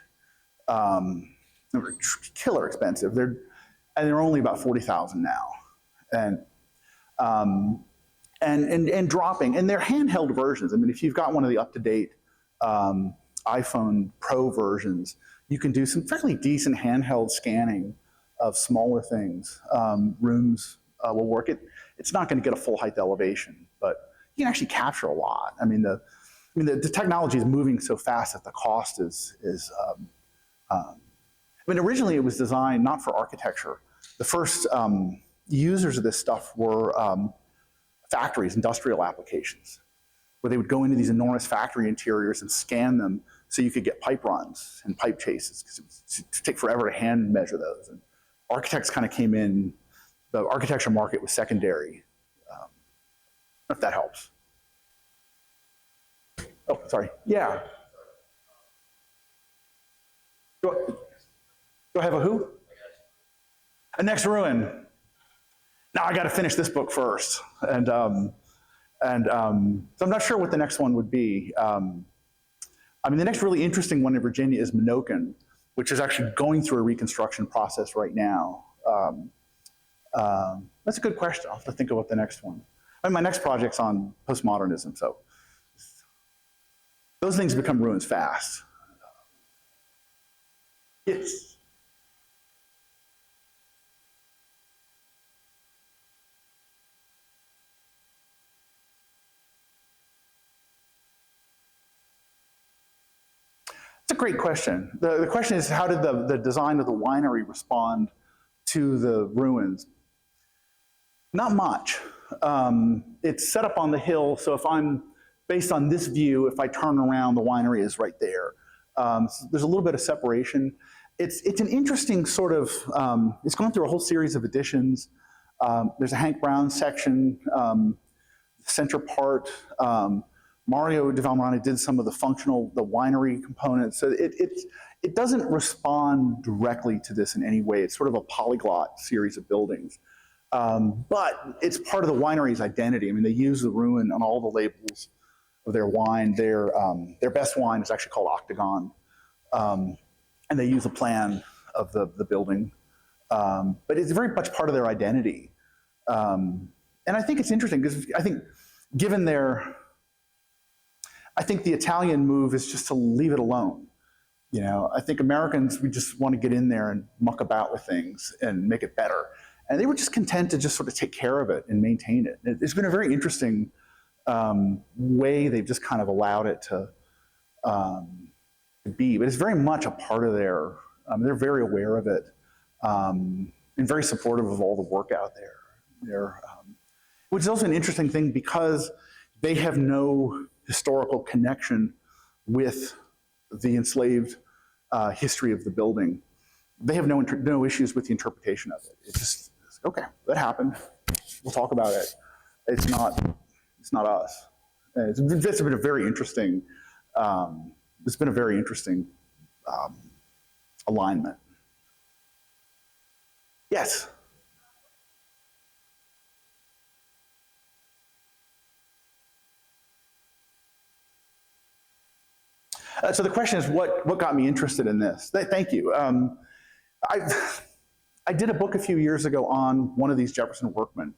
They were killer expensive. They're only about $40,000 now, and dropping. And they're handheld versions. I mean, if you've got one of the up-to-date iPhone Pro versions, you can do some fairly decent handheld scanning of smaller things. Rooms will work. It's not going to get a full height elevation, but you can actually capture a lot. I mean, the technology is moving so fast that the cost is. Originally it was designed not for architecture. The first users of this stuff were factories, industrial applications, where they would go into these enormous factory interiors and scan them so you could get pipe runs and pipe chases, because it would take forever to hand measure those. And architects kind of came in. The architecture market was secondary. If that helps. Oh, sorry. Yeah. Do I have a who? A next ruin. Now I got to finish this book first, and And so I'm not sure what the next one would be. I mean, the next really interesting one in Virginia is Menokin, which is actually going through a reconstruction process right now. That's a good question. I'll have to think about the next one. I mean, my next project's on postmodernism, so those things become ruins fast. Yes. It's a great question. The question is, how did the design of the winery respond to the ruins? Not much. It's set up on the hill, so if I'm, based on this view, if I turn around, the winery is right there. So there's a little bit of separation. It's an interesting sort of, it's gone through a whole series of editions. There's a Hank Brown section, center part. Mario de Valmarana did some of the winery components. So it doesn't respond directly to this in any way. It's sort of a polyglot series of buildings. But it's part of the winery's identity. I mean, they use the ruin on all the labels of their wine. Their best wine is actually called Octagon. And they use a plan of the building. But it's very much part of their identity. And I think it's interesting because I think given I think the Italian move is just to leave it alone. You know, I think Americans, we just want to get in there and muck about with things and make it better. And they were just content to just sort of take care of it and maintain it. It's been a very interesting way they've just kind of allowed it to be, but it's very much a part of they're very aware of it and very supportive of all the work out there. Which is also an interesting thing because they have no historical connection with the enslaved history of the building. They have no issues with the interpretation of it. It's just, okay, that happened. We'll talk about it. It's not us. It's been a very interesting, alignment. Yes? So the question is, what got me interested in this? Thank you. I did a book a few years ago on one of these Jefferson workmen,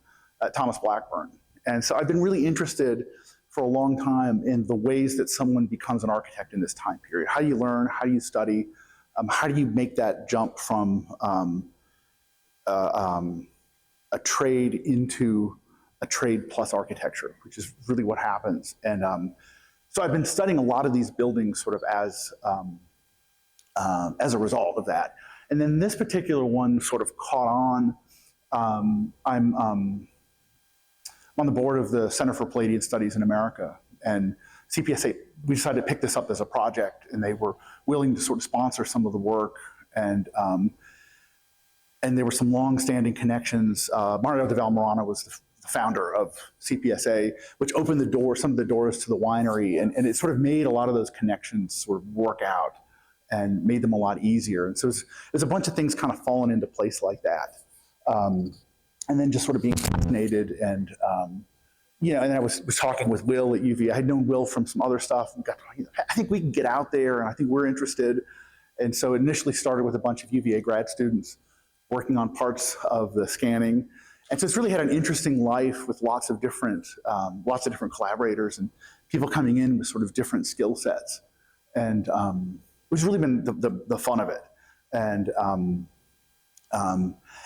Thomas Blackburn. And so I've been really interested for a long time in the ways that someone becomes an architect in this time period. How do you learn? How do you study? How do you make that jump from a trade into a trade plus architecture, which is really what happens. And so I've been studying a lot of these buildings sort of as a result of that. And then this particular one sort of caught on. I'm on the board of the Center for Palladian Studies in America, and CPSA, we decided to pick this up as a project, and they were willing to sort of sponsor some of the work, and there were some long-standing connections. Mario de Valmarana was the founder of CPSA, which opened some of the doors to the winery, and it sort of made a lot of those connections sort of work out and made them a lot easier. And so there's a bunch of things kind of falling into place like that. And then just sort of being fascinated and, and then I was talking with Will at UVA. I had known Will from some other stuff. And I think we can get out there, and I think we're interested. And so it initially started with a bunch of UVA grad students working on parts of the scanning. And so it's really had an interesting life with lots of different collaborators and people coming in with sort of different skill sets. And which has really been the fun of it. And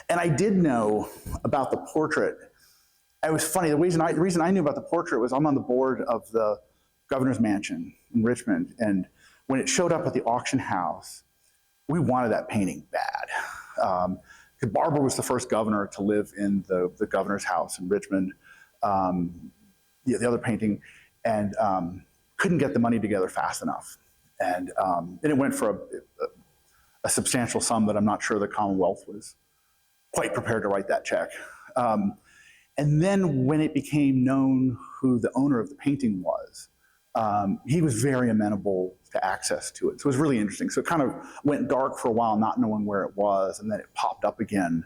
I did know about the portrait. It was funny, the reason I knew about the portrait was I'm on the board of the governor's mansion in Richmond, and when it showed up at the auction house, we wanted that painting bad. Because Barbour was the first governor to live in the governor's house in Richmond, the other painting, and couldn't get the money together fast enough. And it went for a substantial sum that I'm not sure the Commonwealth was quite prepared to write that check. And then when it became known who the owner of the painting was, he was very amenable to access to it. So it was really interesting. So it kind of went dark for a while, not knowing where it was, and then it popped up again.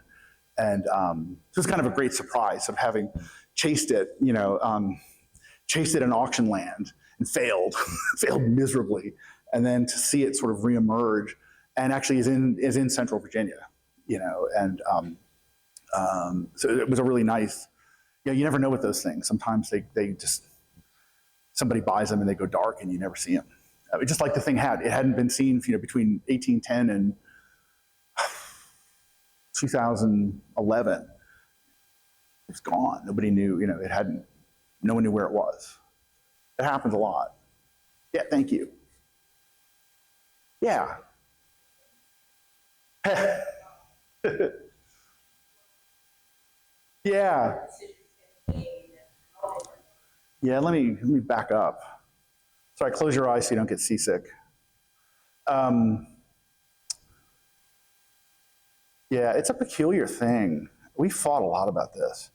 And so it was kind of a great surprise of having chased it, chased it in auction land and failed, failed miserably, and then to see it sort of reemerge, and actually is in Central Virginia, and so it was a really nice. You never know with those things. Sometimes they just somebody buys them and they go dark and you never see them. Just like the thing hadn't been seen, between 1810 and 2011. It's gone. Nobody knew, it hadn't. No one knew where it was. It happens a lot. Yeah, thank you. Yeah. Yeah. Yeah, let me back up. Sorry, close your eyes so you don't get seasick. Yeah, it's a peculiar thing. We fought a lot about this.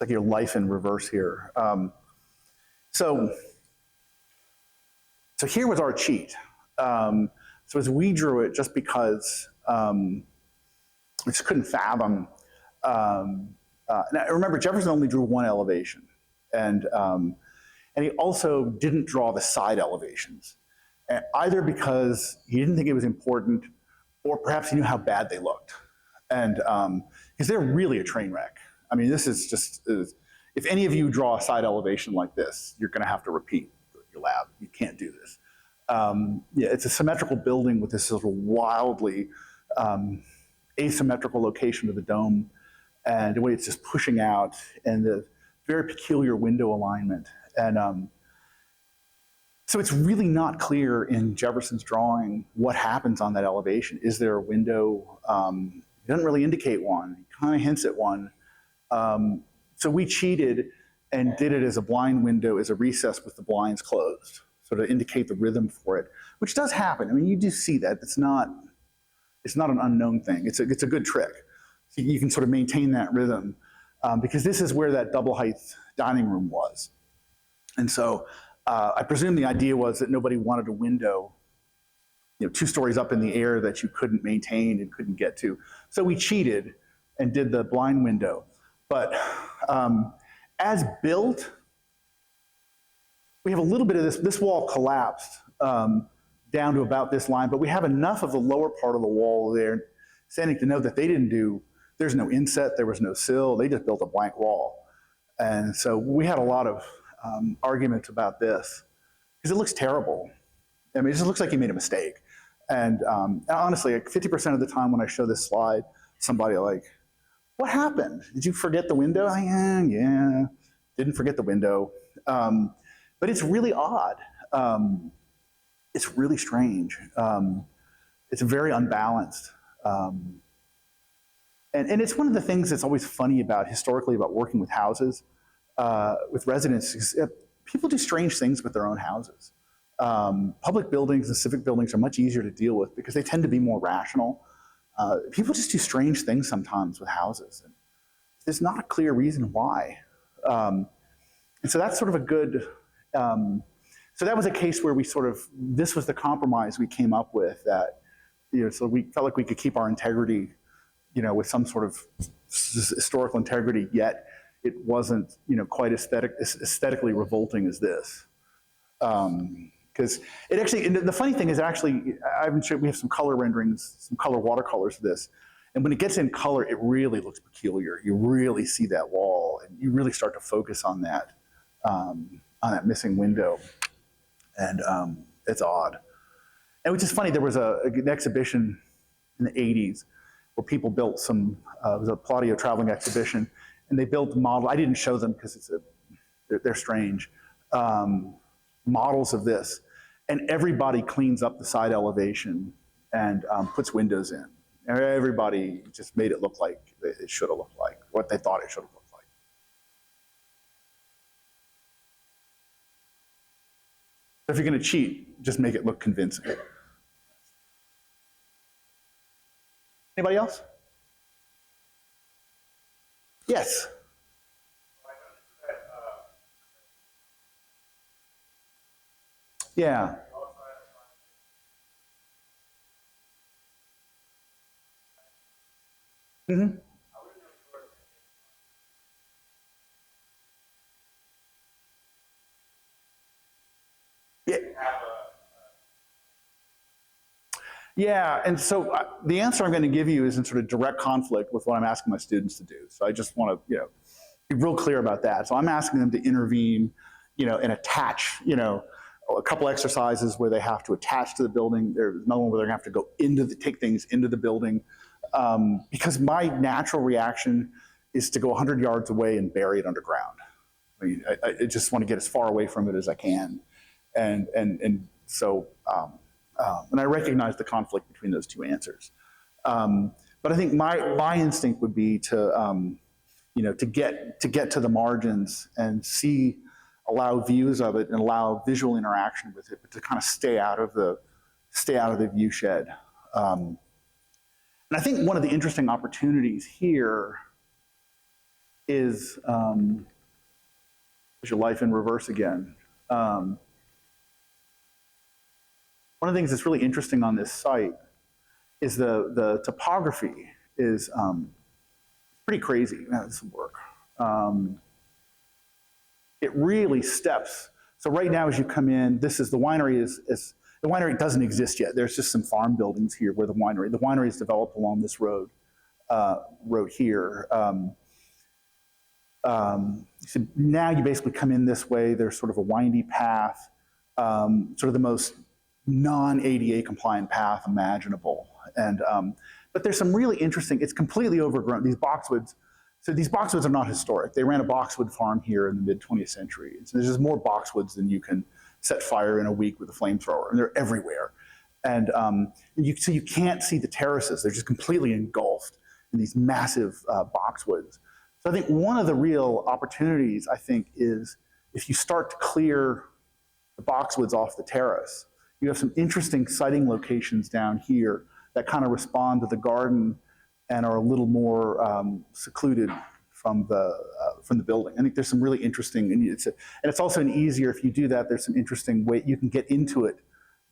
Like your life in reverse here. So here was our cheat. So as we drew it, just because we just couldn't fathom. Now remember, Jefferson only drew one elevation, and he also didn't draw the side elevations, either because he didn't think it was important, or perhaps he knew how bad they looked, and because they're really a train wreck. I mean, this is just, if any of you draw a side elevation like this, you're going to have to repeat your lab. You can't do this. Yeah, it's a symmetrical building with this sort of wildly asymmetrical location of the dome, and the way it's just pushing out, and the very peculiar window alignment. And so it's really not clear in Jefferson's drawing what happens on that elevation. Is there a window? It doesn't really indicate one. He kind of hints at one. So we cheated and did it as a blind window, as a recess with the blinds closed, so to indicate the rhythm for it, which does happen. I mean, you do see that. It's not an unknown thing. It's a good trick. So you can sort of maintain that rhythm, because this is where that double height dining room was. And so I presume the idea was that nobody wanted a window, 2 stories up in the air that you couldn't maintain and couldn't get to. So we cheated and did the blind window. But as built, we have a little bit of this. This wall collapsed down to about this line, but we have enough of the lower part of the wall there standing to know that they didn't do, there's no inset, there was no sill, they just built a blank wall. And so we had a lot of arguments about this, because it looks terrible. I mean, it just looks like you made a mistake. And honestly, like 50% of the time when I show this slide, somebody like, what happened? Did you forget the window? Yeah, didn't forget the window. But it's really odd. It's really strange. It's very unbalanced. And it's one of the things that's always funny historically about working with houses, with residents, is people do strange things with their own houses. Public buildings and civic buildings are much easier to deal with because they tend to be more rational. People just do strange things sometimes with houses. And there's not a clear reason why. And so that's sort of a good, so that was a case where this was the compromise we came up with, that, so we felt like we could keep our integrity, with some sort of historical integrity, yet it wasn't, quite aesthetically revolting as this. Because it actually, and the funny thing is, actually, we have some color renderings, some color watercolors of this, and when it gets in color, it really looks peculiar. You really see that wall, and you really start to focus on that missing window, and it's odd. And which is funny, there was an exhibition in the 80s where people built it was a Plaudio traveling exhibition, and they built model. I didn't show them because they're strange. Models of this, and everybody cleans up the side elevation and puts windows in. And everybody just made it look like it should have looked like, what they thought it should have looked like. So if you're going to cheat, just make it look convincing. Anybody else? Yes. Yeah. Mm-hmm. Yeah, and so the answer I'm going to give you is in sort of direct conflict with what I'm asking my students to do. So I just want to, be real clear about that. So I'm asking them to intervene, and attach, a couple exercises where they have to attach to the building. There's another one where they're going to have to go take things into the building, because my natural reaction is to go 100 yards away and bury it underground. I mean, I just want to get as far away from it as I can, and so. And I recognize the conflict between those two answers. But I think my instinct would be to, to get to the margins and allow views of it and allow visual interaction with it, but to kind of stay out of the view shed. And I think one of the interesting opportunities here is, your life in reverse again. One of the things that's really interesting on this site is the topography is pretty crazy. This will work. It really steps. So right now, as you come in, this is the winery. The winery doesn't exist yet. There's just some farm buildings here where the winery is developed along this road here. So now you basically come in this way. There's sort of a windy path, sort of the most non-ADA compliant path imaginable. And but there's some really interesting, it's completely overgrown. These boxwoods are not historic. They ran a boxwood farm here in the mid-20th century. So there's just more boxwoods than you can set fire in a week with a flamethrower, and they're everywhere. And so you can't see the terraces. They're just completely engulfed in these massive boxwoods. So I think one of the real opportunities, I think, is if you start to clear the boxwoods off the terrace, you have some interesting sighting locations down here that kind of respond to the garden and are a little more secluded from the building. I think there's some really interesting, and it's also an easier, if you do that, there's some interesting way you can get into it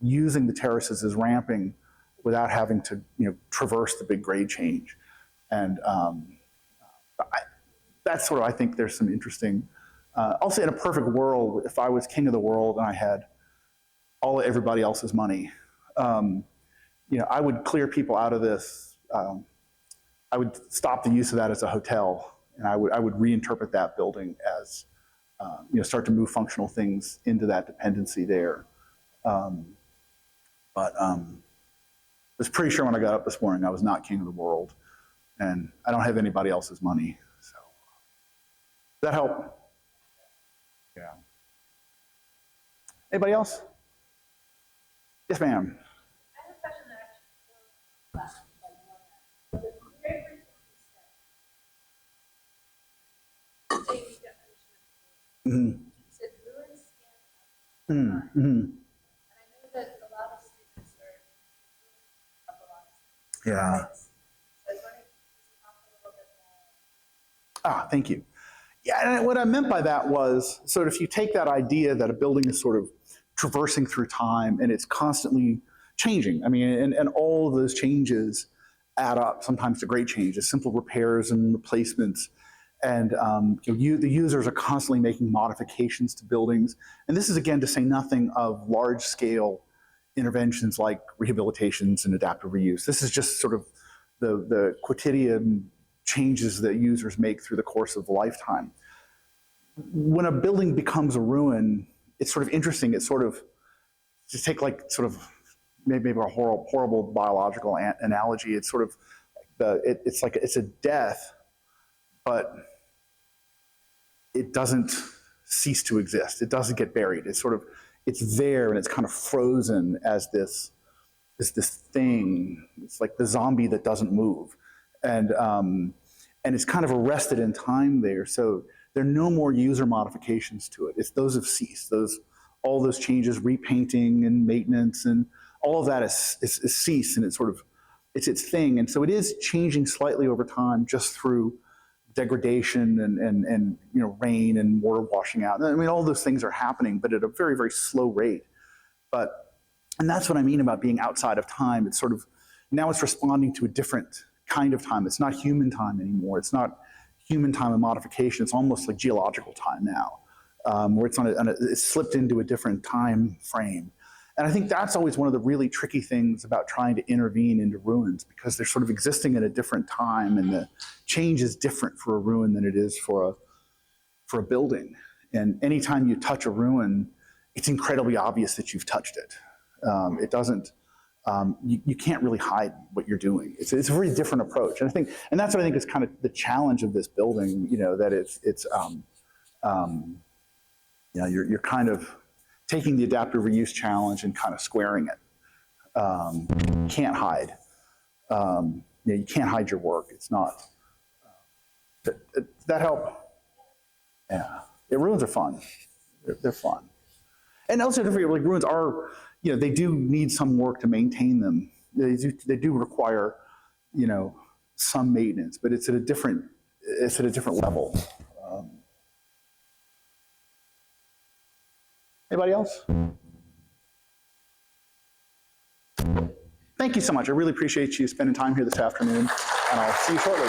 using the terraces as ramping without having to traverse the big grade change. And that's sort of, I think there's some interesting, also in a perfect world, if I was king of the world and I had everybody else's money, I would clear people out of this. I would stop the use of that as a hotel, and I would reinterpret that building as, start to move functional things into that dependency there. But I was pretty sure when I got up this morning I was not king of the world, and I don't have anybody else's money. So does that help? Yeah. Anybody else? Yes, ma'am. I have a question that actually last the very first thing you said, definition of said ruins scan up. And I know that a lot of students are up a lot of things. Yeah. So I was wondering if you could talk a little bit more. Thank you. Yeah, and what I meant by that was, sort of, if you take that idea that a building is sort of traversing through time and it's constantly changing. I mean, and all of those changes add up sometimes to great changes, simple repairs and replacements. And the users are constantly making modifications to buildings. And this is, again, to say nothing of large-scale interventions like rehabilitations and adaptive reuse. This is just sort of the quotidian changes that users make through the course of a lifetime. When a building becomes a ruin, it's sort of interesting. It's sort of, just take like sort of maybe a horrible biological analogy. It's sort of it's like it's a death, but it doesn't cease to exist. It doesn't get buried. It's sort of, it's there and it's kind of frozen as this thing. It's like the zombie that doesn't move, and it's kind of arrested in time there. So there are no more user modifications to it. Those have ceased. All those changes, repainting and maintenance, and all of that is ceased, and it's its thing. And so it is changing slightly over time, just through degradation and rain and water washing out. I mean, all those things are happening, but at a very, very slow rate. And that's what I mean about being outside of time. It's sort of, now it's responding to a different kind of time. It's not human time anymore. It's not human time and modification. It's almost like geological time now, where it's it's slipped into a different time frame. And I think that's always one of the really tricky things about trying to intervene into ruins, because they're sort of existing at a different time, and the change is different for a ruin than it is for a building. And anytime you touch a ruin, it's incredibly obvious that you've touched it. It doesn't, you can't really hide what you're doing. It's a very different approach. And that's what I think is kind of the challenge of this building, that you're kind of taking the adaptive reuse challenge and kind of squaring it. You can't hide. You can't hide your work. It's not. Does that help? Yeah. Ruins are fun. They're fun. And also, like, ruins are, they do need some work to maintain them. They do require, some maintenance, but it's at a different level. Anybody else? Thank you so much. I really appreciate you spending time here this afternoon, and I'll see you shortly.